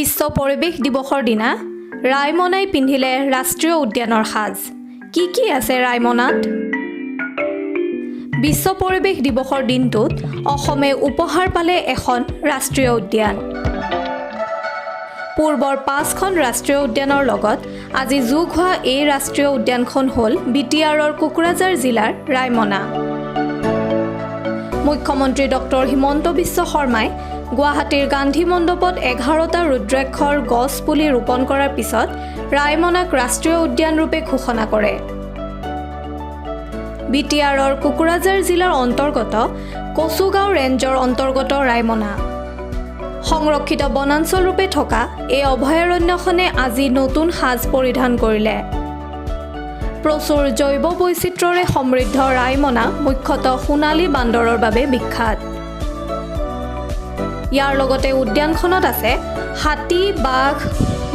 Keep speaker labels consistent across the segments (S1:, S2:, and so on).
S1: বিশ্ব পৰিৱেশ দিৱসৰ দিনা ৰাইমনাই পিন্ধিলে ৰাষ্ট্ৰীয় উদ্যানৰ সাজ। কি আছে ৰাইমনাত? বিশ্ব পৰিৱেশ দিৱসৰ দিনটোত অসমে উপহাৰ পালে এখন ৰাষ্ট্ৰীয় উদ্যান। পূৰ্বৰ 5খন ৰাষ্ট্ৰীয় উদ্যানৰ লগত আজি যোগ হোৱা এই ৰাষ্ট্ৰীয় উদ্যানখন হ'ল বিটিআৰৰ কোকৰাঝাৰ জিলাৰ ৰাইমনা। মুখ্যমন্ত্ৰী ডক্টৰ হিমন্ত বিশ্ব শৰ্মাই গুৱাহাটীৰ গান্ধী মণ্ডপত 11টা ৰুদ্ৰাক্ষৰ গছ পুলি ৰোপণ কৰাৰ পিছত ৰাইমনাক ৰাষ্ট্ৰীয় উদ্যান ৰূপে ঘোষণা কৰে। বিটিআৰৰ কোকৰাঝাৰ জিলাৰ অন্তৰ্গত কচুগাঁও ৰেঞ্জৰ অন্তৰ্গত ৰাইমনা। সংৰক্ষিত বনাঞ্চল ৰূপে থকা এই অভয়াৰণ্যখনে আজি নতুন সাজ পৰিধান কৰিলে। প্ৰচুৰ জৈৱ বৈচিত্ৰ্যৰে সমৃদ্ধ ৰাইমনা মুখ্যতঃ সোণালী বান্দৰৰ বাবে বিখ্যাত। ইয়াৰ লগতে উদ্যানখনত আছে হাতী, বাঘ,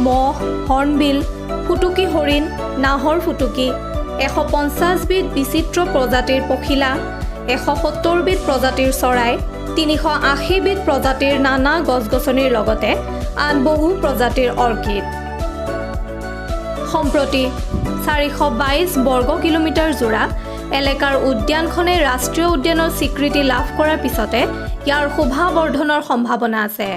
S1: মহ, হৰ্ণবিল, ফুটুকী হৰিণ, নাহৰ ফুটুকী, 150 বিধ বিচিত্ৰ প্ৰজাতিৰ পখিলা, 170 বিধ প্ৰজাতিৰ চৰাই, 380 বিধ প্ৰজাতিৰ নানা গছ-গছনিৰ লগতে আন বহু প্ৰজাতিৰ অৰ্কিড। সম্প্ৰতি 422 বৰ্গ কিলোমিটাৰ জোৰা এলেকাৰ উদ্যানখনে ৰাষ্ট্ৰীয় উদ্যানৰ স্বীকৃতি লাভ কৰাৰ পিছতে ইয়াৰ শোভা বৰ্ধনৰ সম্ভাৱনা আছে।